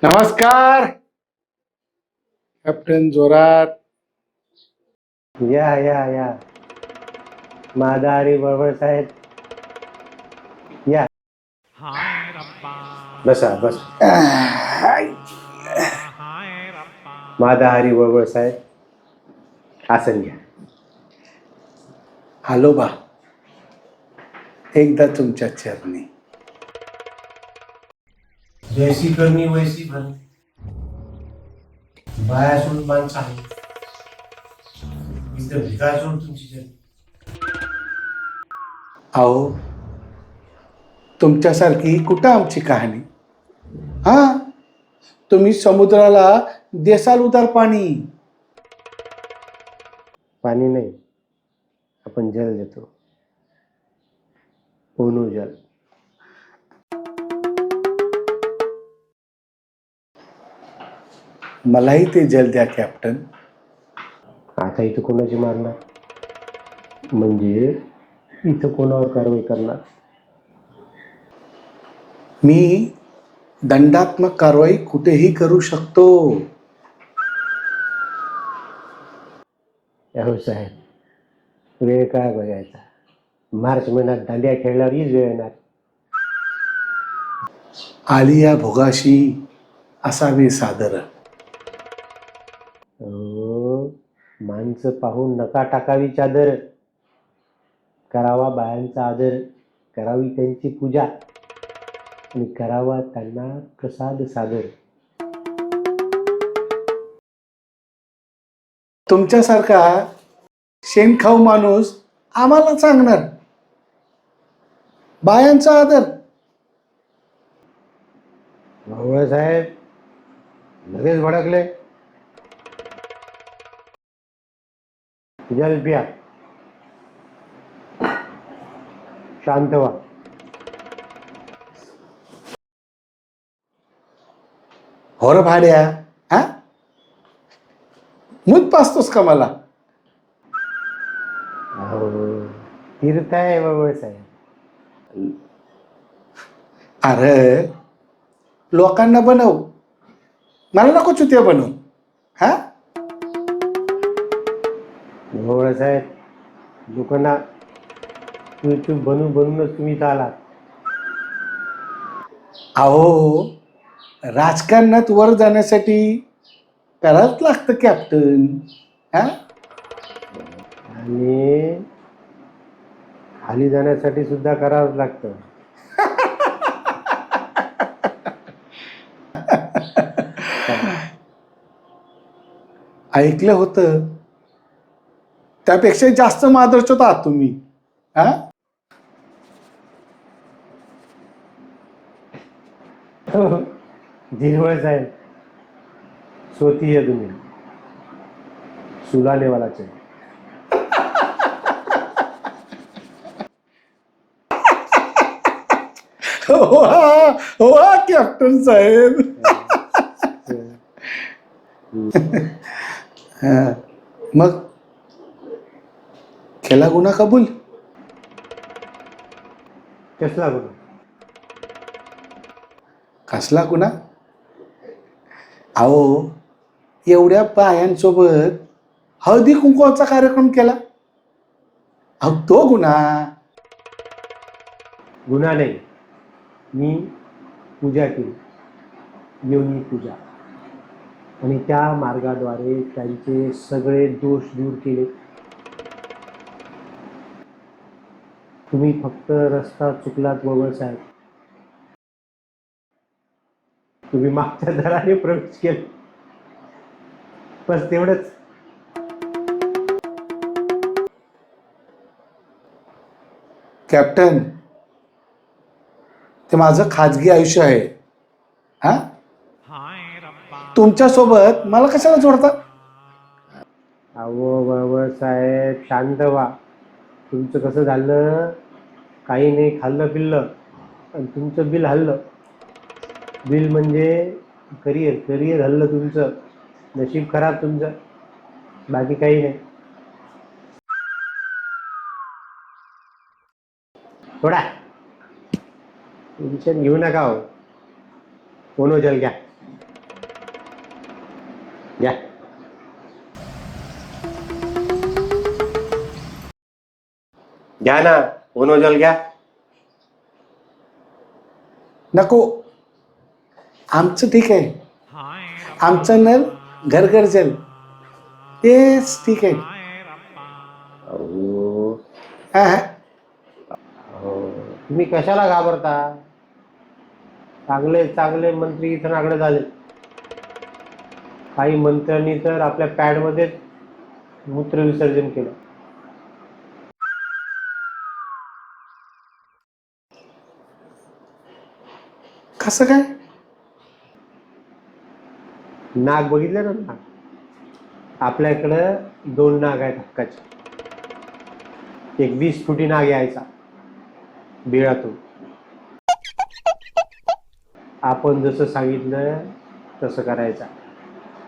नमस्कार कॅप्टन जोरात. या या या मादारी बरोबर साहेब या. बसा बस. मादाहारी बरोबर साहेब आसन घ्या. आलो बा एकदा तुमच्या चरणी. जैसी करनी वैसी भरणी. बाया सोडून माणसं आहे इथं भिकार सोडून तुमची जन्म. अहो तुमच्यासारखी कुठं आमची कहाणी. हा तुम्ही समुद्राला देसाल उदार पाणी. पाणी नाही, आपण जल देतो. ओनो जल. मलाही ते जल द्या कॅप्टन. आता इथं कोणाची मारणार म्हणजे इथं कोणावर कारवाई करणार. मी दंडात्मक कारवाई कुठेही करू शकतो. हो साहेब, वेळ काय बघायचा. मार्च महिन्यात दांडिया खेळल्यावर हीच वेळ येणार. आलिया भोगाशी असावे सादर. हो, माणसं पाहून नका टाकावी चादर. करावा बायांचा आदर, करावी त्यांची पूजा आणि करावा त्यांना प्रसाद सादर. तुमच्यासारखा शेणखाऊ माणूस आम्हाला सांगणार बायांचा आदर. भाऊ साहेब लगेच भडकले. जल प्या, शांत व्हा. होर भाड्या, हा मूत पाचतोस का मला. हो, फिरताय बाबा साहेब. अरे लोकांना बनव, मला नको चुत्या बनव. हा भाऊ साहेब, लोकांना यूट्यूब बनून बनूनच तुम्ही इथं आलात. अहो राजकारणात वर जाण्यासाठी करावंच लागतं कॅप्टन. हा आणि खाली जाण्यासाठी सुद्धा करावंच लागतं. ऐकलं होतं त्यापेक्षा जास्त मादरचोत आहात तुम्ही. हा धीरवळ साहेब, सोती है तुम्ही, सुलाने वाला चाहिए. वा कॅप्टन साहेब. हा, मग केला गुन्हा कबूल. कसला गुन्हा. कसला गुन्हा. अहो एवढ्या बायांसोबत हळदी कुंकवाचा कार्यक्रम केला. अहो तो गुन्हा. गुन्हा नाही, मी पूजा केली, योनी पूजा, आणि त्या मार्गाद्वारे त्यांचे सगळे दोष दूर केले. तुम्ही फक्त रस्ता चुकलात बाबा साहेब. तुम्ही मागच्या दाराने प्रवेश केला, बस तेवढंच. कॅप्टन ते माझं खाजगी आयुष्य आहे. हा तुमच्यासोबत मला कशाला जोडता. अहो बाबा साहेब शांत व्हा. तुमचं कसं झालं, काही नाही खाल्लं पिल्लं आणि तुमचं बिल हल्लं. बिल म्हणजे करिअर करिअर हल्लं तुमचं. नशीब खराब तुमचं, बाकी काही नाही. थोडा टेन्शन घेऊ नका हो. ओनो जल घ्या. घ्या. घ्या ना, ओनोजल घ्या. नको, आमचं ठीक आहे. आमचं नल घर घर जल तेच ठीक आहे. अहो, हा, हा. तुम्ही कशाला घाबरता? चांगले चांगले मंत्री इथं नागडे झाले. काही मंत्र्यांनी तर आपल्या पॅडमध्ये मूत्र विसर्जन केलं. कसं काय? नाग बघितलं ना नाग? आपल्याकडं 2 नाग आहेत हक्काचे. एक 20 फुटी नाग यायचा बिळातून. आपण जसं सांगितलं तसं करायचा.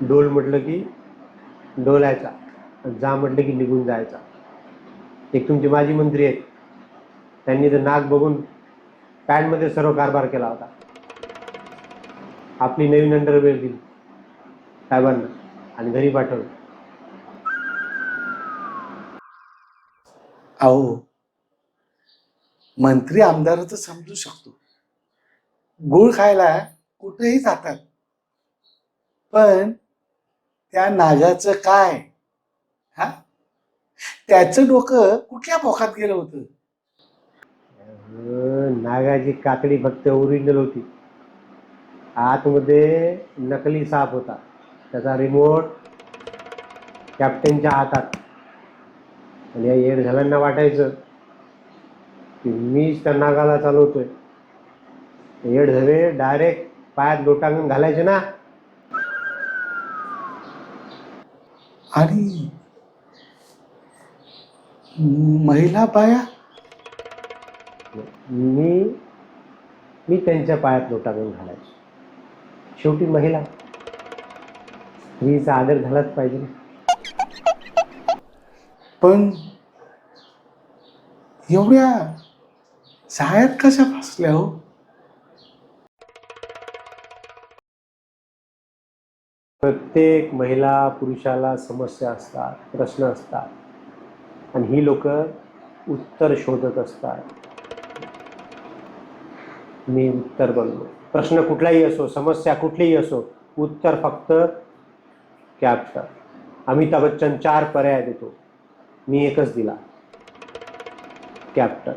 डोल म्हटलं की डोलायचा, जा म्हटलं की निघून जायचा. एक तुमचे माजी मंत्री आहेत, त्यांनी तर नाग बघून पॅडमध्ये सर्व कारभार केला होता. आपली नवीन अंडरवेअर दिली साहेबांना आणि घरी पाठवलं. अहो, मंत्री आमदाराचं समजू शकतो, गुळ खायला कुठेही जातात, पण त्या नागाचं काय? हा, त्याचं डोकं कुठल्या पोखात गेलं होतं? नागाची काकडी फक्त ओरिजिनल होती, आतमध्ये नकली साप होता. त्याचा रिमोट कॅप्टनच्या हातात. आणि या येडझालांना वाटायचं की मीच त्या नागाला चालवतोय. येडझवे डायरेक्ट पायात लोटांगण घालायचे ना. आणि महिला बाया? मी त्यांच्या पायात लोटांगण घालायचो. शेवटी महिला, स्त्रीचा आदर झालाच पाहिजे. पण एवढ्या जाळ्यात कशा फसल्या हो? प्रत्येक महिला पुरुषाला समस्या असतात, प्रश्न असतात, आणि ही लोक उत्तर शोधत असतात. मी उत्तर बनलो. प्रश्न कुठलाही असो, समस्या कुठलीही असो, उत्तर फक्त कॅप्टन. अमिताभ बच्चन 4 पर्याय देतो, मी एकच दिला, कॅप्टन.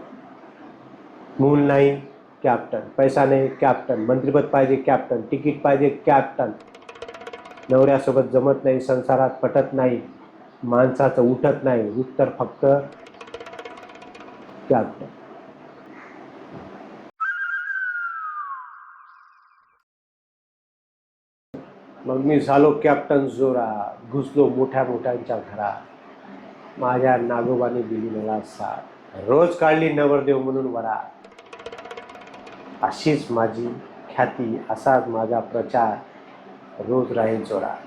मूल नाही, कॅप्टन. पैसा नाही, कॅप्टन. मंत्रिपद पाहिजे, कॅप्टन. तिकीट पाहिजे, कॅप्टन. नवऱ्यासोबत जमत नाही, संसारात पटत नाही, माणसाचं उठत नाही, उत्तर फक्त कॅप्टन. मग मी झालो कॅप्टन जोरात. घुसलो मोठ्या मोठ्यांच्या घरात. माझ्या नागोबाने दिली मला साथ. रोज काढली नवरदेव म्हणून वरात. अशीच माझी ख्याती, असाच माझा प्रचार रोज राहील जोरात.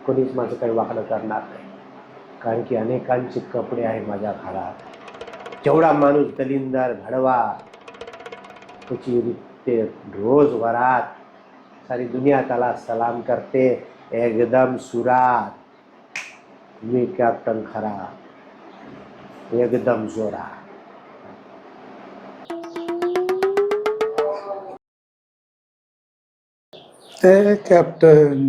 कोणीच माझं काही वाकडं करणार नाही, कारण की अनेकांचे कपडे आहे माझ्या घरात. जेवढा माणूस दलिंदर घडवा, त्याची ते रोज वरात. सारी दुनिया त्याला सलाम करते एकदम सुरात. मी कॅप्टन खरा, एकदम जोरात. ते कॅप्टन